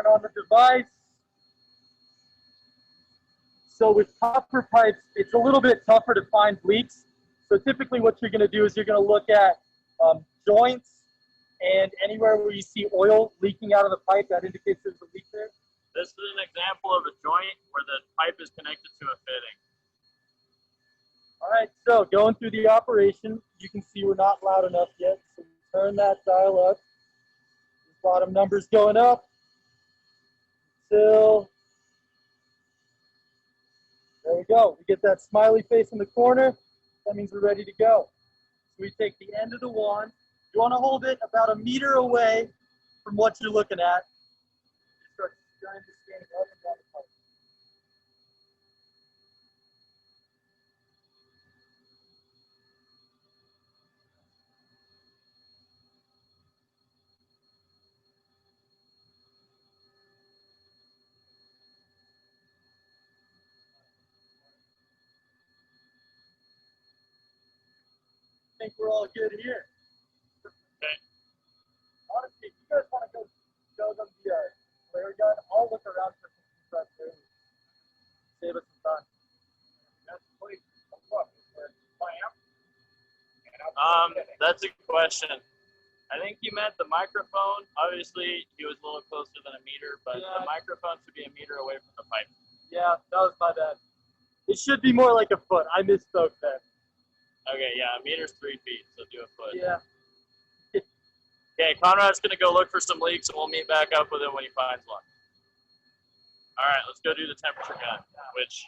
turn on the device. So with copper pipes, it's a little bit tougher to find leaks. So typically what you're going to do is you're going to look at joints and anywhere where you see oil leaking out of the pipe, that indicates there's a leak there. This is an example of a joint where the pipe is connected to a fitting. All right, so going through the operation, you can see we're not loud enough yet. So turn that dial up. The bottom number's going up until, there we go. We get that smiley face in the corner. That means we're ready to go. So we take the end of the wand. You want to hold it about 1 meter away from what you're looking at. Start trying to stand up and down the pipe. I think we're all good here. Okay. Honestly, if you guys want to go show them the flare gun, I'll look around for some compressors. Save us some time. That's a question. I think you meant the microphone. Obviously, he was a little closer than 1 meter, but yeah, the microphone should be 1 meter away from the pipe. Yeah, that was my bad. It should be more like 1 foot. I misspoke there. Okay, yeah, 1 meter's 3 feet, so do 1 foot. Yeah. Okay, Conrad's going to go look for some leaks, and we'll meet back up with him when he finds one. All right, let's go do the temperature gun, which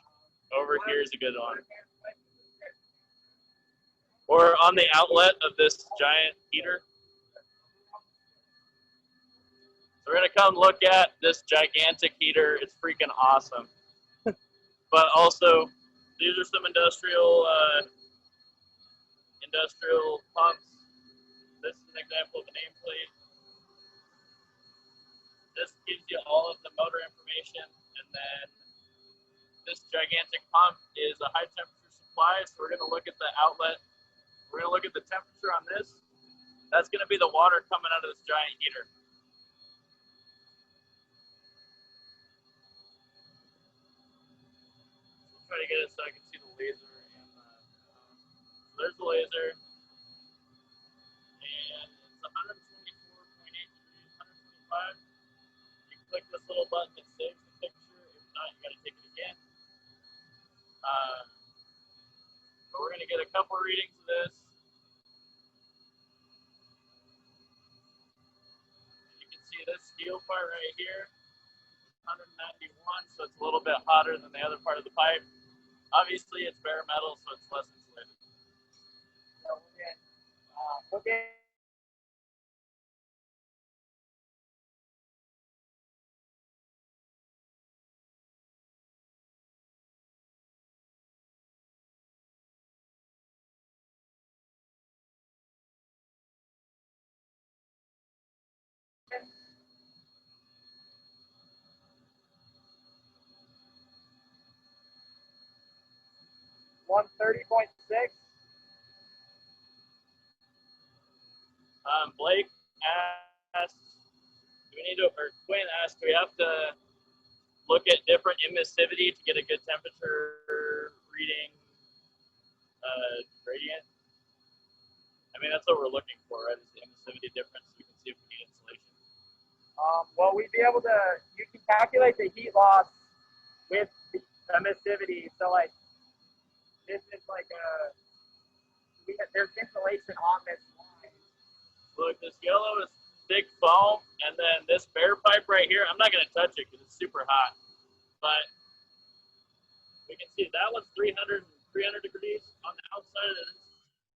over here is a good one. Or on the outlet of this giant heater. So we're going to come look at this gigantic heater. It's freaking awesome. But also, these are some industrial pumps. This is an example of a nameplate. This gives you all of the motor information, and then this gigantic pump is a high temperature supply. So we're going to look at the outlet. We're going to look at the temperature on this. That's going to be the water coming out of this giant heater. We'll try to get it so I can see the laser. And so there's the laser. And it's 124.8 degrees, 125. You click this little button that saves the picture. If not, you got to take it again. But we're going to get a couple readings of this. You can see this steel part right here, 191, so it's a little bit hotter than the other part of the pipe. Obviously, it's bare metal, so it's less insulated. Okay. 130.6. Blake asked, Quinn asked, do we have to look at different emissivity to get a good temperature reading gradient? I mean, that's what we're looking for, right? Is the emissivity difference? So we can see if we need insulation. Well, we'd be able to, you can calculate the heat loss with the emissivity. So like, this is like there's insulation on this line. Look, this yellow is thick foam, and then this bare pipe right here, I'm not going to touch it because it's super hot. But we can see that one's 300 degrees on the outside of this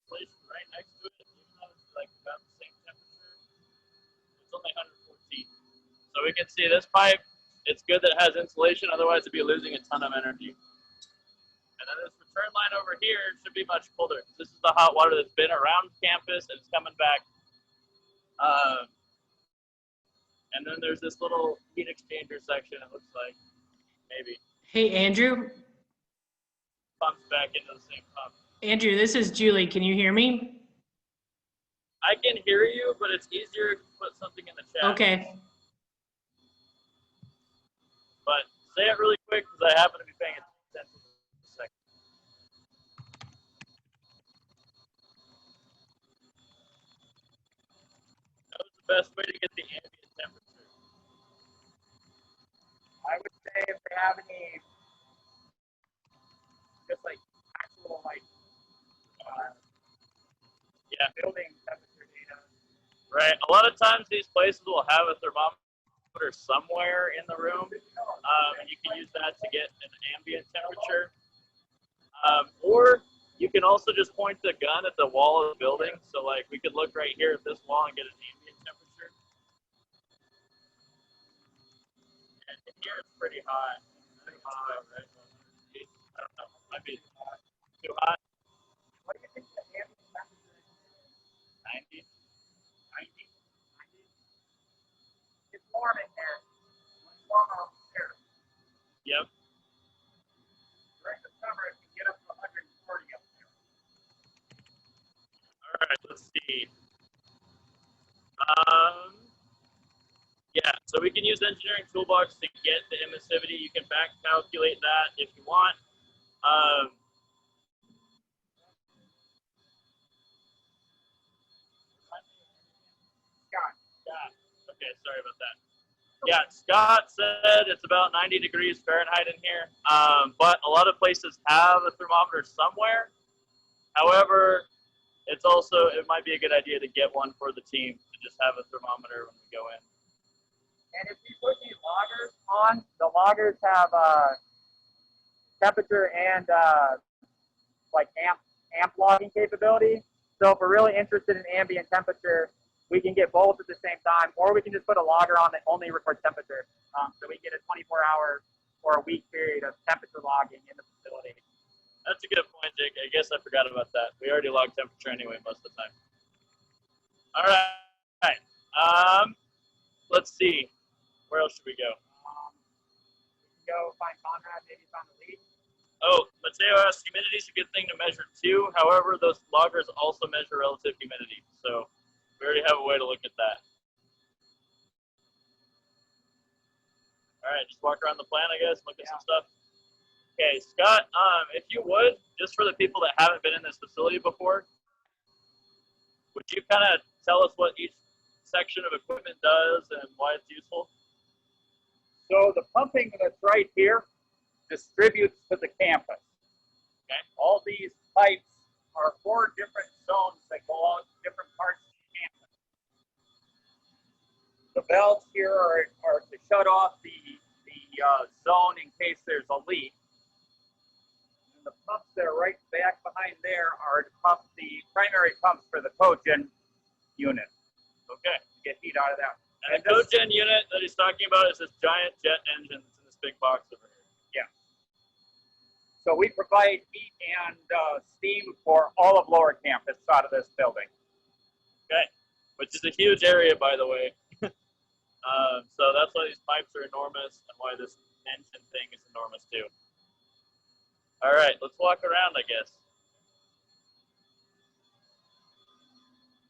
insulation right next to it. Even though it's like about the same temperature, it's only 114. So we can see this pipe, it's good that it has insulation, otherwise it'd be losing a ton of energy. And then this return line over here should be much colder. This is the hot water that's been around campus and it's coming back. And then there's this little heat exchanger section, it looks like, maybe. Hey, Andrew. Pumps back into the same pump. Andrew, this is Julie. Can you hear me? I can hear you, but it's easier to put something in the chat. Okay. But say it really quick because I happen to be paying attention for a second. That was the best way to get the ambient temperature. I would say if they have any, just like actual Yeah. building temperature data. Right. A lot of times these places will have a thermometer somewhere in the room, and you can use that to get an ambient temperature. Or you can also just point the gun at the wall of the building. So like we could look right here at this wall and get an ambient temperature. And in here it's pretty hot. Pretty hot, right? I don't know. Might be too hot. What do you think the ambient temperature is? 90. 90? It's warm in there. It's warmer upstairs. Yep. During the summer, it can get up to 140 up there. All right. Let's see. Yeah, so we can use engineering toolbox to get the emissivity. You can back calculate that if you want. Scott. Okay, sorry about that. Yeah, Scott said it's about 90 degrees Fahrenheit in here, but a lot of places have a thermometer somewhere. However, it might be a good idea to get one for the team to just have a thermometer when we go in. And if you put these loggers on, the loggers have temperature and like amp logging capability. So if we're really interested in ambient temperature, we can get both at the same time, or we can just put a logger on that only records temperature. So we get a 24-hour or a week period of temperature logging in the facility. That's a good point, Jake. I guess I forgot about that. We already log temperature anyway most of the time. All right. Let's see. Where else should we go? We can go find Conrad, maybe find the lead. Oh, Mateo asked, humidity is a good thing to measure too. However, those loggers also measure relative humidity. So we already have a way to look at that. All right, just walk around the plant, I guess, look at some stuff. Okay, Scott, if you would, just for the people that haven't been in this facility before, would you kind of tell us what each section of equipment does and why it's useful? So the pumping that's right here distributes to the campus. Okay. All these pipes are 4 different zones that go out to different parts of the campus. The valves here are to shut off the zone in case there's a leak. And the pumps that are right back behind there are to pump the primary pumps for the cogen unit. Okay. To get heat out of that. And the cogen unit that he's talking about is this giant jet engine that's in this big box over here. Yeah. So we provide heat and steam for all of lower campus out of this building. Okay. Which is a huge area, by the way. So that's why these pipes are enormous and why this engine thing is enormous too. All right, let's walk around, I guess.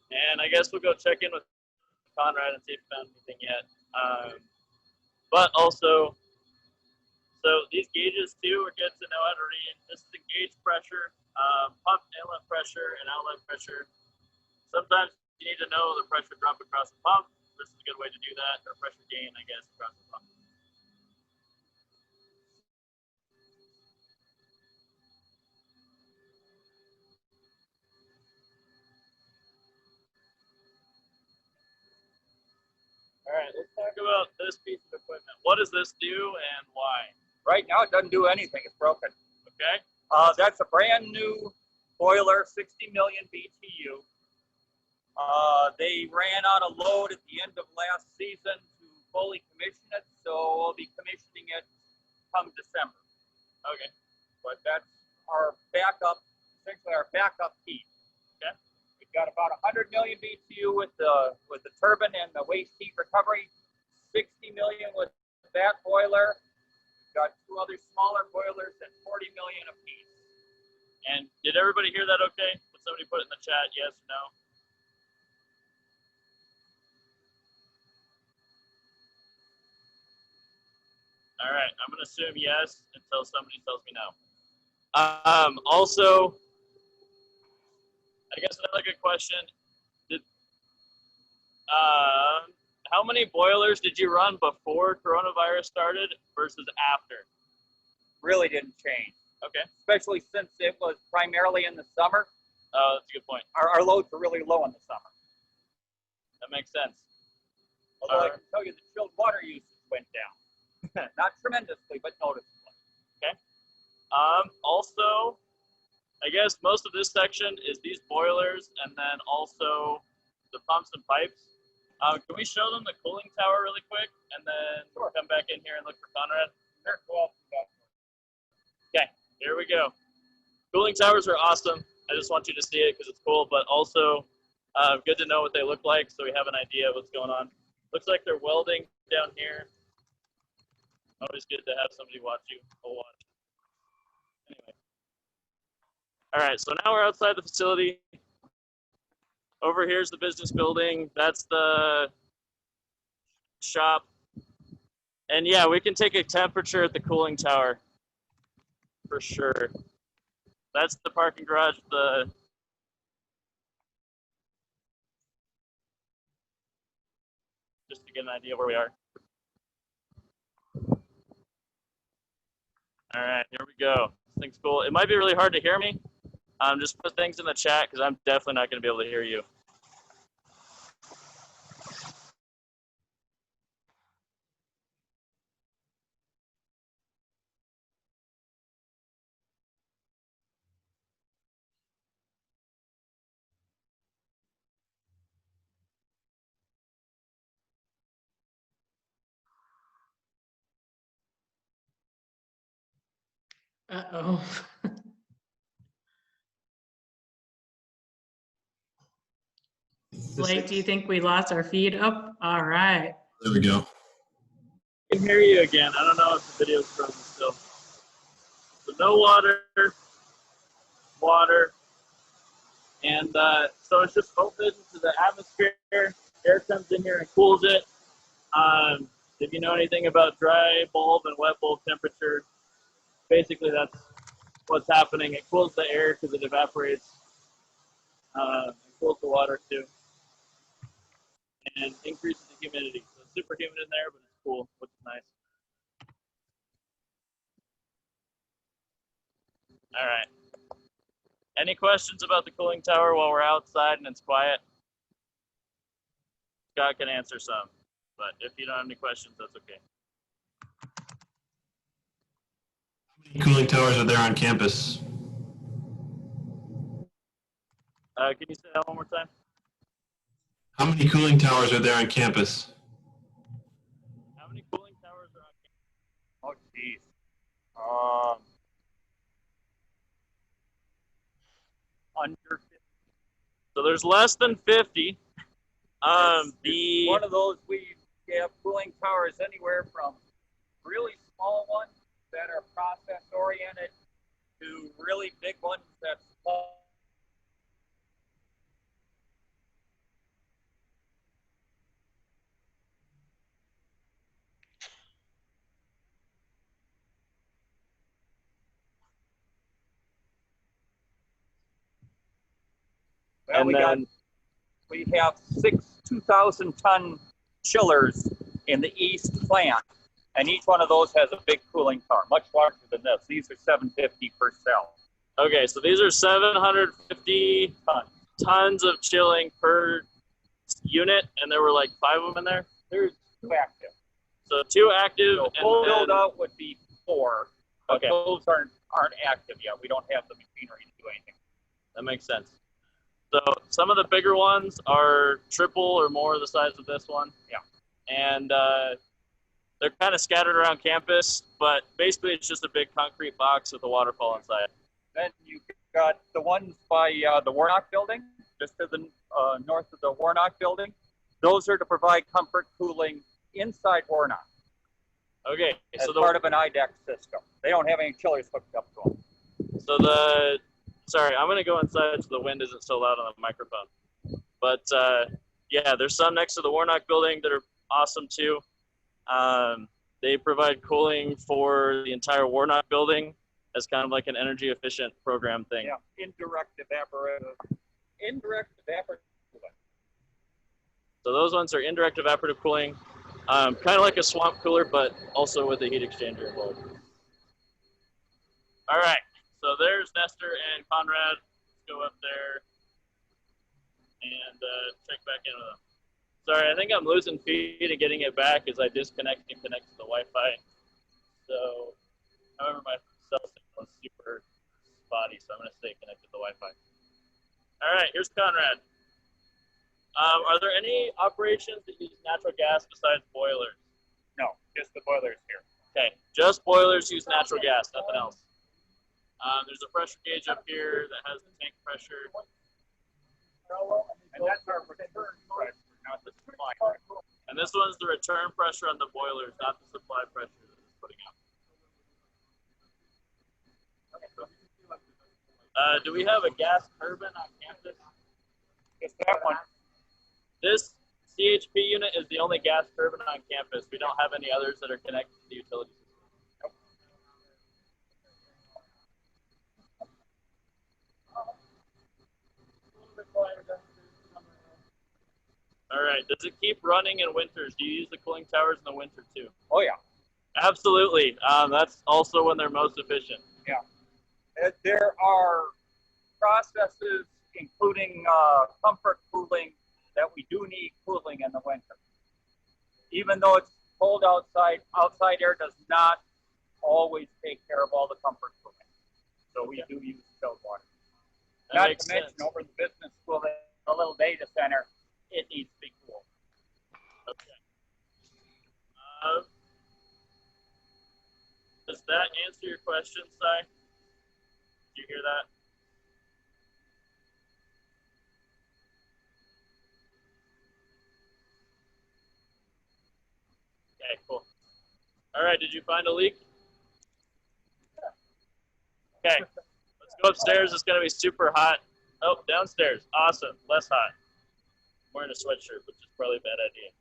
And I guess we'll go check in with Conrad and see if we found anything yet. But also, so these gauges too are good to know how to read. This is the gauge pressure, pump inlet pressure, and outlet pressure. Sometimes you need to know the pressure drop across the pump. This is a good way to do that, or pressure gain, I guess, across the pump. All right, let's talk about this piece of equipment. What does this do and why? Right now, it doesn't do anything. It's broken. Okay. That's a brand new boiler, 60 million BTU. They ran out of load at the end of last season to fully commission it, so we'll be commissioning it come December. Okay. But that's our backup, essentially our backup heat. Okay. We've got about 100 million BTU with the turbine and the waste heat recovery, 60 million with that boiler. We've got 2 other smaller boilers and 40 million apiece. And did everybody hear that okay? Would somebody put it in the chat, yes or no? All right, I'm gonna assume yes until somebody tells me no. Also, I guess another good question. Did how many boilers did you run before coronavirus started versus after? Really didn't change, Okay. especially since it was primarily in the summer. Oh, that's a good point. Our loads were really low in the summer. That makes sense. Although I can tell you the chilled water usage went down. Not tremendously, but noticeably. Okay. Also, I guess most of this section is these boilers and then also the pumps and pipes. Can we show them the cooling tower really quick and then come back in here and look for Conrad? Sure, go off and back. Okay, here we go. Cooling towers are awesome. I just want you to see it because it's cool, but also good to know what they look like so we have an idea of what's going on. Looks like they're welding down here. Always good to have somebody watch you. I'll watch. Anyway. All right, so now we're outside the facility. Over here's the business building. That's the shop. And yeah, we can take a temperature at the cooling tower for sure. That's the parking garage. Just to get an idea where we are. All right, here we go. This thing's cool. It might be really hard to hear me. Just put things in the chat because I'm definitely not going to be able to hear you. Uh-oh. Blake, do you think we lost our feed? Up? All right. There we go. I can hear you again. I don't know if the video's frozen still. So no water, and so it's just open to the atmosphere. Air comes in here and cools it. If you know anything about dry bulb and wet bulb temperature, basically that's what's happening. It cools the air because it evaporates. It cools the water too, and increases the humidity. So it's super humid in there, but it's cool, which is nice. All right. Any questions about the cooling tower while we're outside and it's quiet? Scott can answer some, but if you don't have any questions, that's okay. How many cooling towers are there on campus? Can you say that one more time? How many cooling towers are there on campus? How many cooling towers are on campus? Oh, geez. Under 50. So there's less than 50. It's one of those we have cooling towers anywhere from really small ones that are process oriented to really big ones that small. Well, we have 6 2,000-ton chillers in the east plant, and each one of those has a big cooling tower, much larger than this. These are 750 per cell. Okay, so these are 750 tons of chilling per unit, and there were like 5 of them in there? There's 2 active. So 2 active. So full build out would be 4, but okay. Those aren't active yet. We don't have the machinery to do anything. That makes sense. So some of the bigger ones are triple or more the size of this one. Yeah. And they're kind of scattered around campus, but basically it's just a big concrete box with a waterfall inside. Then you've got the ones by the Warnock building, just to the north of the Warnock building. Those are to provide comfort cooling inside Warnock. Okay. As part of an IDEX system. They don't have any chillers hooked up to them. So sorry, I'm going to go inside so the wind isn't so loud on the microphone. But yeah, there's some next to the Warnock building that are awesome too. They provide cooling for the entire Warnock building as kind of like an energy efficient program thing. Yeah, indirect evaporative cooling. So those ones are indirect evaporative cooling, kind of like a swamp cooler, but also with a heat exchanger involved. All right, so there's Nestor and Conrad. Let's go up there and check back in with them. Sorry, I think I'm losing feed and getting it back as I disconnect and connect to the Wi-Fi. So, however, my cell signal is super spotty, so I'm going to stay connected to the Wi-Fi. All right, here's Conrad. Are there any operations that use natural gas besides boilers? No, just the boilers here. Okay, just boilers use natural gas, nothing else. There's a pressure gauge up here that has the tank pressure. And that's our return pressure, not the supply pressure. And this one's the return pressure on the boilers, not the supply pressure that it's putting out. Do we have a gas turbine on campus? Just that one. This CHP unit is the only gas turbine on campus. We don't have any others that are connected to the utility system. All right, does it keep running in winters? Do you use the cooling towers in the winter too? Oh, yeah. Absolutely. That's also when they're most efficient. Yeah. There are processes, including comfort cooling, that we do need cooling in the winter. Even though it's cold outside, outside air does not always take care of all the comfort cooling. So we do use chilled water. That Not makes to mention, sense. over the business school, a little data center, it needs to be cool. Okay. Does that answer your question, Si? Did you hear that? Okay, cool. All right, did you find a leak? Okay, let's go upstairs. It's going to be super hot. Oh, downstairs. Awesome. Less hot. I'm wearing a sweatshirt, which is probably a bad idea.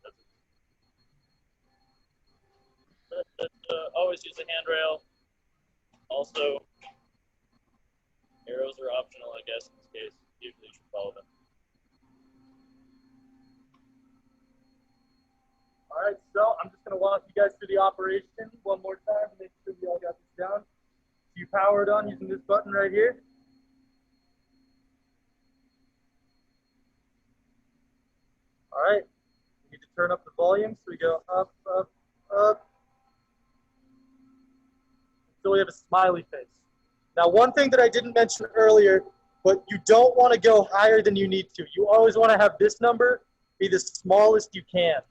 Always use a handrail. Also, arrows are optional, I guess, in this case. Usually you should follow them. All right, so I'm just going to walk you guys through the operation one more time to make sure we all got this down. You power it on using this button right here. All right, we need to turn up the volume, so we go up, up, up, until we have a smiley face. Now, one thing that I didn't mention earlier, but you don't want to go higher than you need to. You always want to have this number be the smallest you can.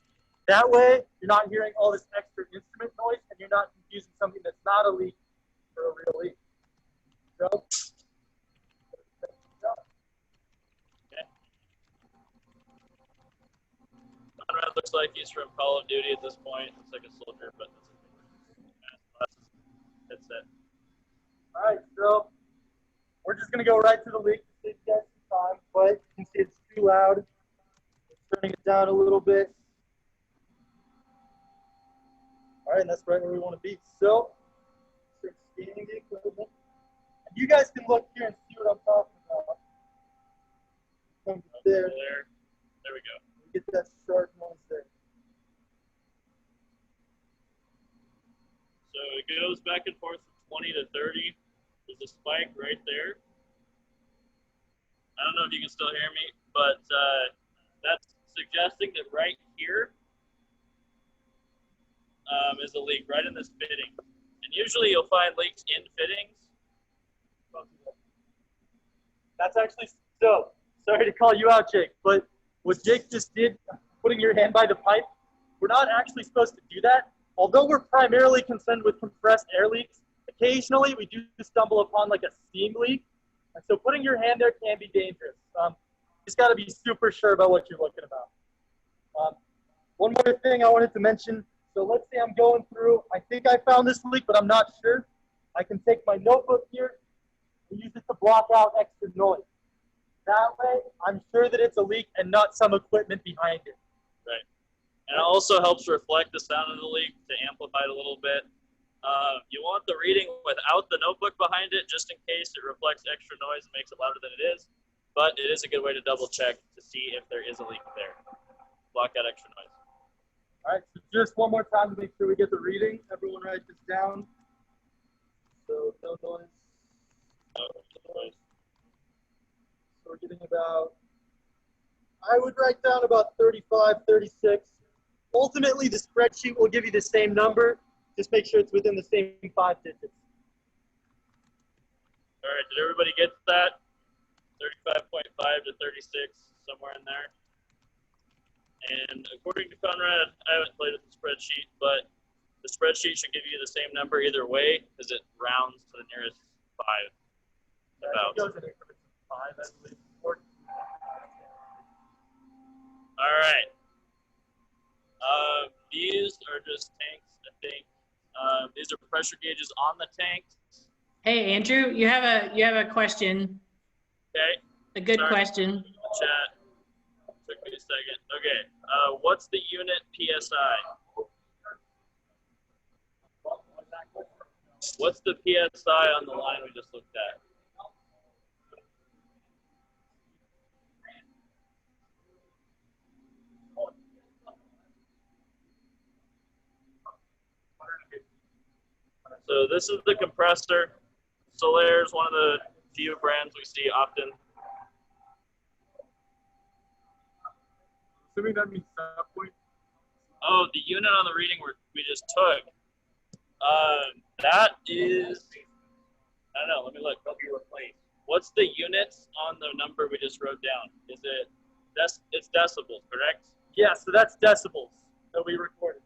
That way, you're not hearing all this extra instrument noise, and you're not confusing something that's not a leak for a real leak. So, Okay. Conrad looks like he's from Call of Duty at this point. Looks like a soldier, but that's headset. all right, so we're just going to go right to the leak to save you guys some time, but you can see it's too loud. Turning it down a little bit. All right, and that's right where we want to be. So, start scanning the equipment. And you guys can look here and see what I'm talking about. Come there. There we go. We get that sharp noise there. So it goes back and forth from 20 to 30. There's a spike right there. I don't know if you can still hear me, but that's suggesting that right here is a leak, right in this fitting. And usually you'll find leaks in fittings. That's actually, so, sorry to call you out, Jake, but what Jake just did, putting your hand by the pipe, we're not actually supposed to do that. Although we're primarily concerned with compressed air leaks, occasionally we do stumble upon like a steam leak. And so putting your hand there can be dangerous. You just got to be super sure about what you're looking about. One more thing I wanted to mention. So let's say I'm going through, I think I found this leak, but I'm not sure. I can take my notebook here and use it to block out extra noise. That way, I'm sure that it's a leak and not some equipment behind it. Right. And it also helps reflect the sound of the leak to amplify it a little bit. You want the reading without the notebook behind it, just in case it reflects extra noise and makes it louder than it is. But it is a good way to double check to see if there is a leak there. Block out extra noise. All right, so just one more time to make sure we get the reading. Everyone write this down. So no noise. No noise. So we're getting about, I would write down about 35, 36. Ultimately, the spreadsheet will give you the same number. Just make sure it's within the same 5 digits. All right, did everybody get that? 35.5 to 36, somewhere in there. And according to Conrad, I haven't played with the spreadsheet, but the spreadsheet should give you the same number either way because it rounds to the nearest 5. About. It goes in increments of 5, I believe. All right. These are just tanks, I think. These are pressure gauges on the tanks. Hey, Andrew, you have a question. Okay. A good Sorry. question. Chat. Took me a second. Okay. What's the unit PSI? What's the PSI on the line we just looked at? So this is the compressor. Solaire is one of the few brands we see often. Assuming that means set point. Oh, the unit on the reading we just took. That is, I don't know, let me look. What's the units on the number we just wrote down? Is it, it's decibels, correct? Yeah, so that's decibels that we recorded.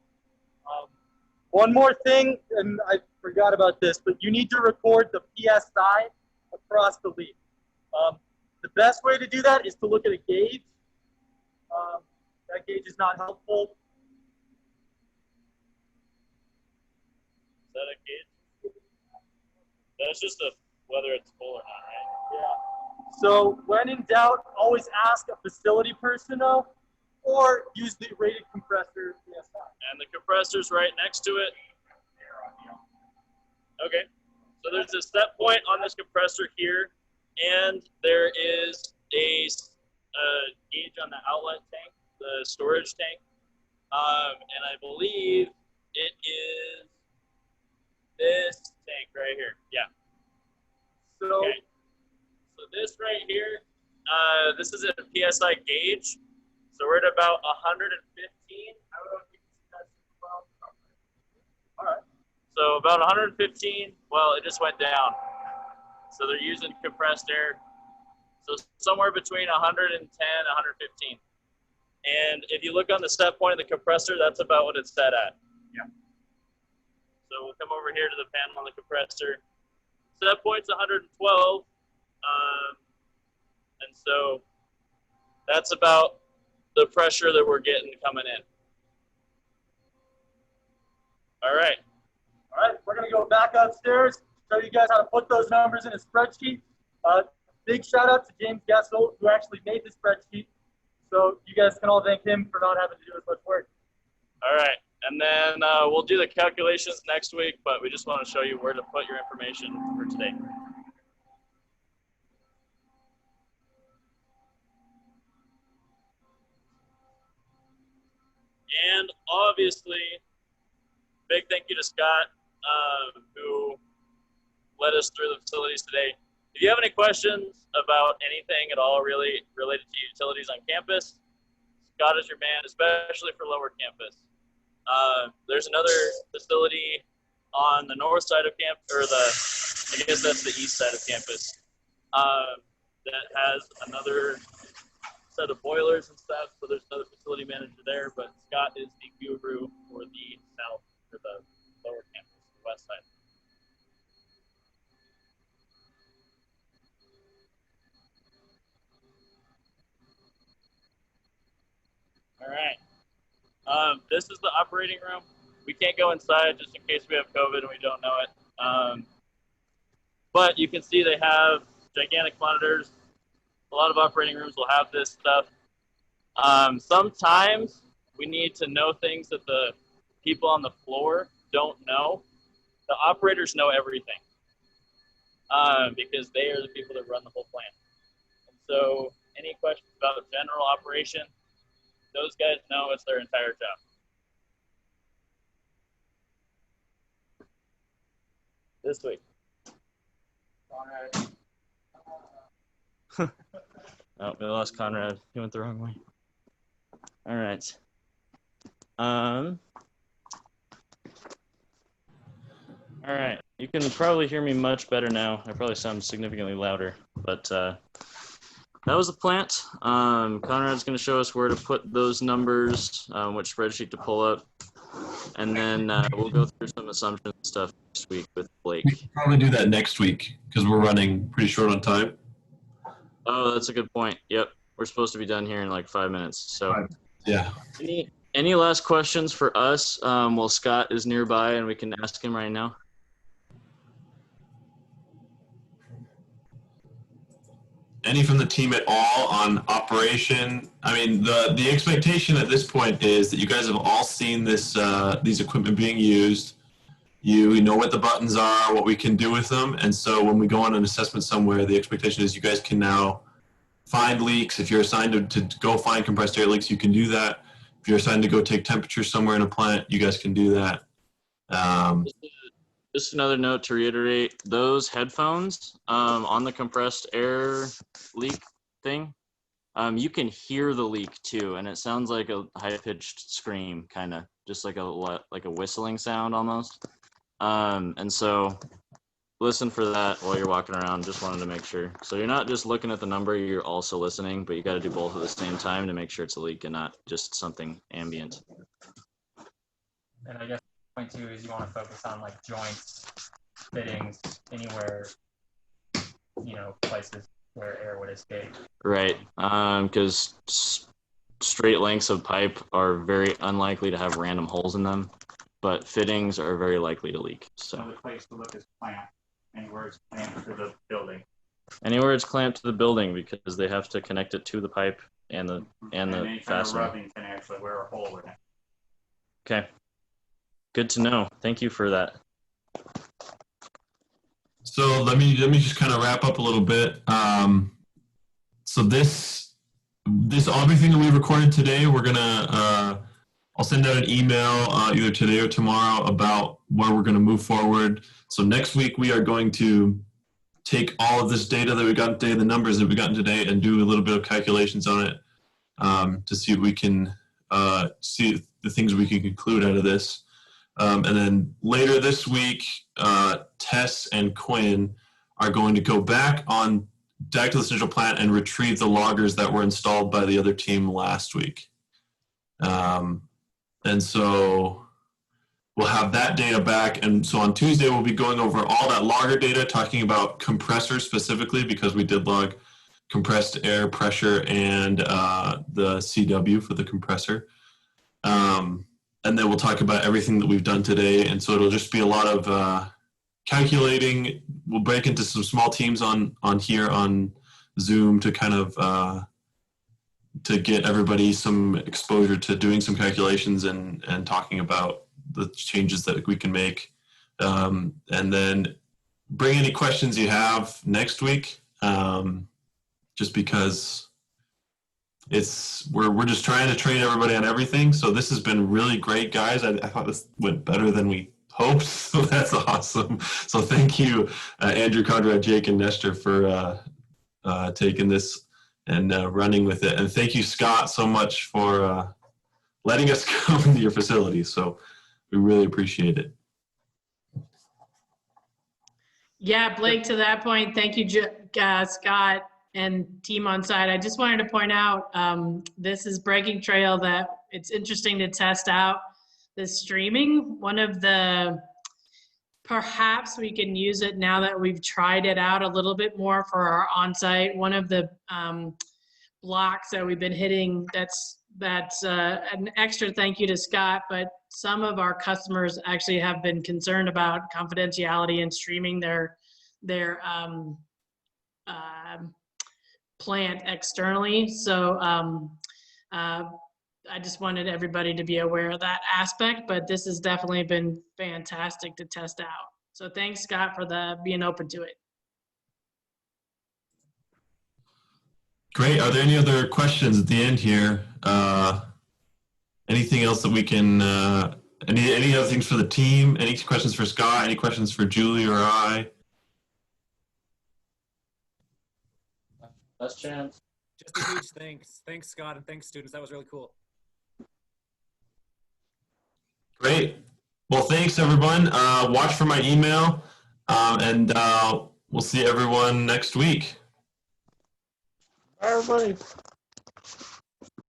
One more thing, and I forgot about this, but you need to record the PSI across the lead. The best way to do that is to look at a gauge. That gauge is not helpful. Is that a gauge? That's just whether it's full or not, right? Yeah. So when in doubt, always ask a facility personnel or use the rated compressor PSI. And the compressor's right next to it. Okay. So there's a set point on this compressor here, and there is a gauge on the outlet tank, the storage tank. And I believe it is this tank right here. Yeah. So, okay. So this right here, this is a PSI gauge. So we're at about 115. I don't know if you can see that. All right. So about 115. Well, it just went down. So they're using compressed air. So somewhere between 110 and 115. And if you look on the set point of the compressor, that's about what it's set at. Yeah. So we'll come over here to the panel on the compressor. Set point's 112. And so that's about the pressure that we're getting coming in. All right. all right, we're going to go back upstairs, show you guys how to put those numbers in a spreadsheet. Big shout out to James Gassel, who actually made the spreadsheet. So you guys can all thank him for not having to do as much work. All right. And then we'll do the calculations next week, but we just want to show you where to put your information for today. And obviously, big thank you to Scott, who led us through the facilities today. If you have any questions about anything at all really related to utilities on campus, Scott is your man, especially for lower campus. There's another facility on the north side of campus, or I guess that's the east side of campus, that has another set of boilers and stuff. So there's another facility manager there, but Scott is the guru for the south, or the lower campus, the west side. All right. This is the operating room. We can't go inside just in case we have COVID and we don't know it. But you can see they have gigantic monitors. A lot of operating rooms will have this stuff. Sometimes We need to know things that the people on the floor don't know. The operators know everything because they are the people that run the whole plant. And so any questions about general operation, those guys know it's their entire job. This week. Oh, we lost Conrad. He went the wrong way. All right. All right. You can probably hear me much better now. I probably sound significantly louder, but that was the plant. Conrad's going to show us where to put those numbers, which spreadsheet to pull up, and then we'll go through some assumption stuff next week with Blake. We can probably do that next week because we're running pretty short on time. Oh, that's a good point. Yep. We're supposed to be done here in like 5 minutes. So yeah. Any last questions for us? Well, Scott is nearby and we can ask him right now. Any from the team at all on operation? I mean, the expectation at this point is that you guys have all seen this these equipment being used. You know what the buttons are, what we can do with them, and so when we go on an assessment somewhere, the expectation is you guys can now find leaks. If you're assigned to go find compressed air leaks, you can do that. If you're assigned to go take temperature somewhere in a plant, you guys can do that. Just another note to reiterate, those headphones on the compressed air leak thing, you can hear the leak too, and it sounds like a high-pitched scream, kind of, just like a whistling sound almost. And so listen for that while you're walking around. Just wanted to make sure. So you're not just looking at the number, you're also listening, but you got to do both at the same time to make sure it's a leak and not just something ambient. And I guess point two is you want to focus on like joints, fittings, anywhere, places where air would escape. Right, because straight lengths of pipe are very unlikely to have random holes in them, but fittings are very likely to leak. So the place to look is clamp, anywhere it's clamped to the building. Anywhere it's clamped to the building because they have to connect it to the pipe and the any fastener. kind of rubbing can actually wear a hole in it. Okay. Good to know. Thank you for that. So let me just kind of wrap up a little bit. So this everything that we recorded today, we're gonna I'll send out an email either today or tomorrow about where we're gonna move forward. So next week we are going to take all of this data that we got today, the numbers that we got today, and do a little bit of calculations on it to see if we can see the things we can conclude out of this. And then later this week, Tess and Quinn are going to go back to the central plant and retrieve the loggers that were installed by the other team last week. And so we'll have that data back. And so on Tuesday, we'll be going over all that logger data, talking about compressors specifically, because we did log compressed air pressure and the CW for the compressor. And then we'll talk about everything that we've done today. And so it'll just be a lot of calculating. We'll break into some small teams on here on Zoom to kind of to get everybody some exposure to doing some calculations and talking about the changes that we can make. And then bring any questions you have next week, just because we're just trying to train everybody on everything. So this has been really great, guys. I thought this went better than we hoped, so that's awesome. So thank you, Andrew, Conrad, Jake, and Nestor for taking this and running with it. And thank you, Scott, so much for letting us come into your facility. So we really appreciate it. Yeah, Blake, to that point, thank you, Scott and team on site. I just wanted to point out, this is Breaking Trail, that it's interesting to test out the streaming. One of the, perhaps we can use it now that we've tried it out a little bit more for our on-site. One of the blocks that we've been hitting, that's an extra thank you to Scott, but some of our customers actually have been concerned about confidentiality and streaming their plant externally. So I just wanted everybody to be aware of that aspect, but this has definitely been fantastic to test out. So thanks, Scott, for being open to it. Great. Are there any other questions at the end here? Anything else that we can, any other things for the team? Any questions for Scott? Any questions for Julie or I? Last chance. Just a huge thanks. Thanks, Scott, and thanks, students. That was really cool. Great. Well, thanks, everyone. Watch for my email, and we'll see everyone next week. Everybody.